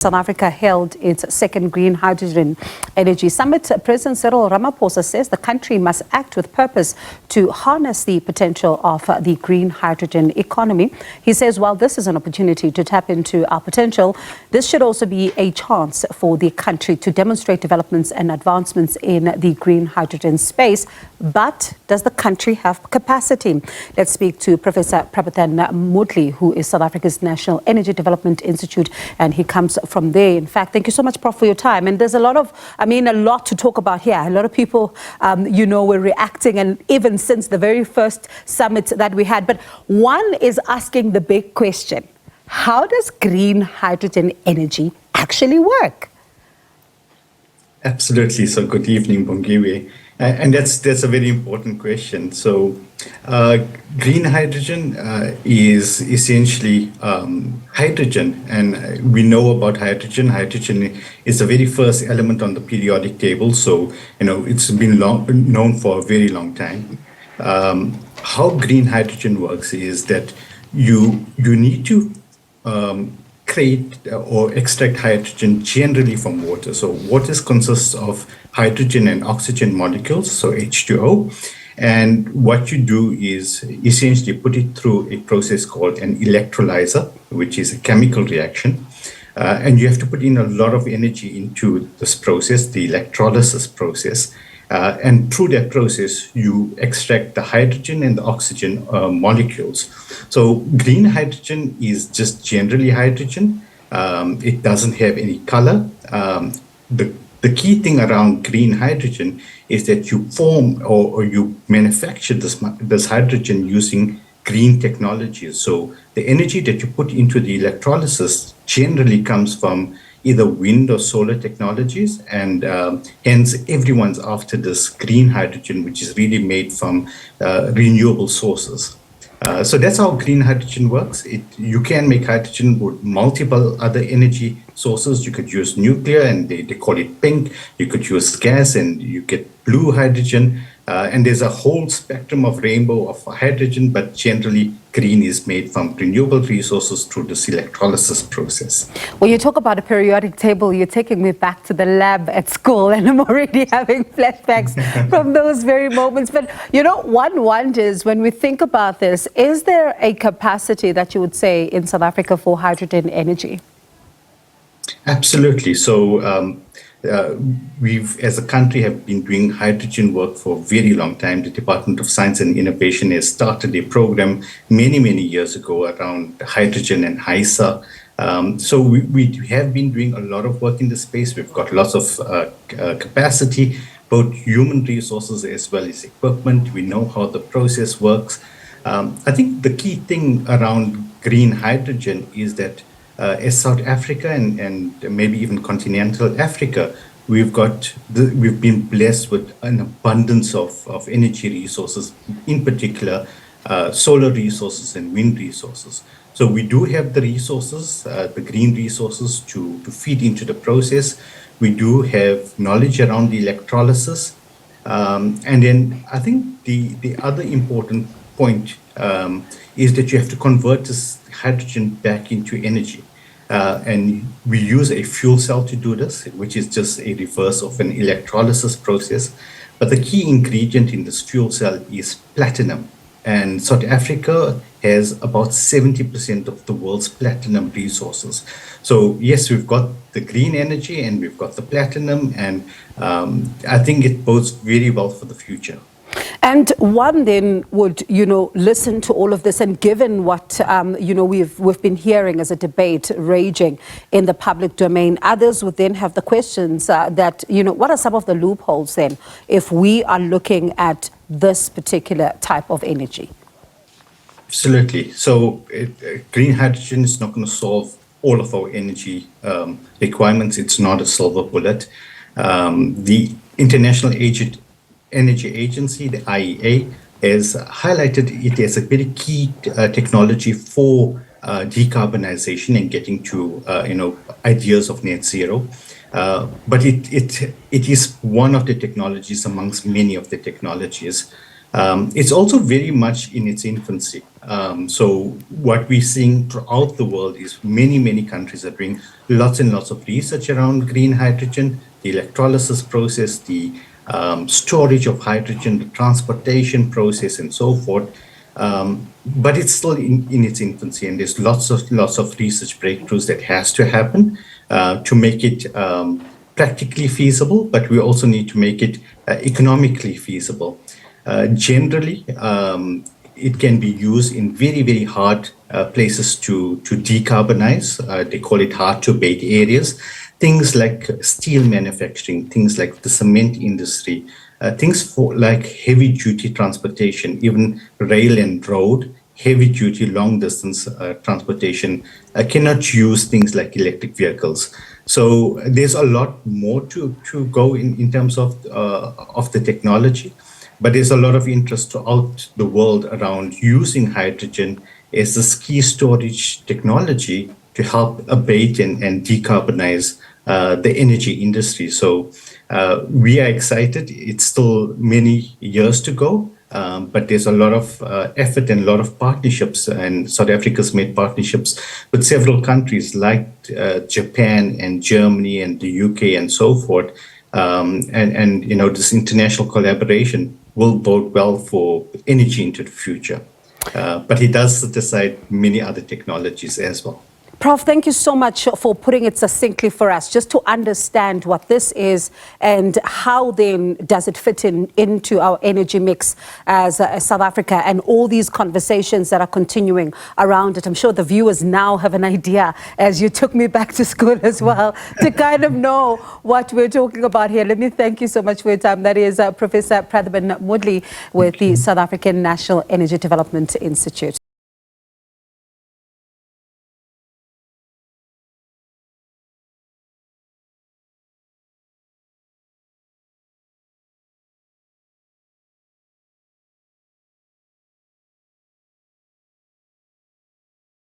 South Africa held its second Green Hydrogen Energy Summit. President Cyril Ramaphosa says the country must act with purpose to harness the potential of the green hydrogen economy. He says while this is an opportunity to tap into our potential, this should also be a chance for the country to demonstrate developments and advancements in the green hydrogen space. But does the country have capacity? Let's speak to Professor Prathaban Moodley, who is South Africa's National Energy Development Institute, and he comes from there. In fact, thank you so much, Prof, for your time. And there's a lot to talk about here. A lot of people, were reacting, and even since the very first summit that we had. But one is asking the big question: how does green hydrogen energy actually work? Absolutely. So good evening, Bongiwe. And that's a very important question. So green hydrogen is essentially hydrogen, and we know about hydrogen. Hydrogen is the very first element on the periodic table, so it's been known for a very long time. How green hydrogen works is that you need to create or extract hydrogen generally from water. So water consists of hydrogen and oxygen molecules, so H2O. And what you do is essentially put it through a process called an electrolyzer, which is a chemical reaction. And you have to put in a lot of energy into this process, the electrolysis process. And through that process, you extract the hydrogen and the oxygen molecules. So green hydrogen is just generally hydrogen. It doesn't have any color. The key thing around green hydrogen is that you form or you manufacture this hydrogen using green technologies. So the energy that you put into the electrolysis generally comes from either wind or solar technologies, and hence everyone's after this green hydrogen, which is really made from renewable sources. So that's how green hydrogen works. You can make hydrogen with multiple other energy sources. You could use nuclear, and they call it pink. You could use gas, and you get blue hydrogen. And there's a whole spectrum of rainbow of hydrogen, but generally green is made from renewable resources through this electrolysis process. When you talk about a periodic table, you're taking me back to the lab at school, and I'm already having flashbacks from those very moments. But, one wonders, when we think about this, is there a capacity that you would say in South Africa for hydrogen energy? Absolutely. So we've, as a country, have been doing hydrogen work for a very long time. The Department of Science and Innovation has started a program many years ago around hydrogen and HISA. So we have been doing a lot of work in this space. We've got lots of capacity, both human resources as well as equipment. We know how the process works. I think the key thing around green hydrogen is that as South Africa and maybe even continental Africa, we've been blessed with an abundance of energy resources, in particular solar resources and wind resources. So we do have the resources, the green resources to feed into the process. We do have knowledge around the electrolysis. And then I think the other important point is that you have to convert this hydrogen back into energy. And we use a fuel cell to do this, which is just a reverse of an electrolysis process. But the key ingredient in this fuel cell is platinum. And South Africa has about 70% of the world's platinum resources. So yes, we've got the green energy and we've got the platinum, and I think it bodes very well for the future. And one then would, listen to all of this, and given what, we've been hearing as a debate raging in the public domain, others would then have the questions that, what are some of the loopholes then if we are looking at this particular type of energy? Absolutely. So green hydrogen is not going to solve all of our energy requirements. It's not a silver bullet. The International Energy Agency, the IEA, has highlighted it as a very key technology for decarbonization and getting to ideas of net zero. But it is one of the technologies amongst many of the technologies. It's also very much in its infancy. So what we're seeing throughout the world is many countries are doing lots and lots of research around green hydrogen, the electrolysis process, the storage of hydrogen, the transportation process, and so forth. But it's still in its infancy, and there's lots of research breakthroughs that has to happen to make it practically feasible. But we also need to make it economically feasible. Generally, it can be used in very hard places to decarbonize. They call it hard to abate areas. Things like steel manufacturing, things like the cement industry, things for like heavy duty transportation, even rail and road, heavy duty long distance transportation cannot use things like electric vehicles. So there's a lot more to go in terms of the technology. But there's a lot of interest throughout the world around using hydrogen as a key storage technology to help abate and decarbonize the energy industry. So we are excited. It's still many years to go, but there's a lot of effort and a lot of partnerships. And South Africa's made partnerships with several countries like Japan and Germany and the UK and so forth. And you know, this international collaboration will bode well for energy into the future. But it does set aside many other technologies as well. Prof, thank you so much for putting it succinctly for us, just to understand what this is and how then does it fit into our energy mix as South Africa, and all these conversations that are continuing around it. I'm sure the viewers now have an idea, as you took me back to school as well, to kind of know what we're talking about here. Let me thank you so much for your time. That is Professor Prathaban Moodley with the South African National Energy Development Institute.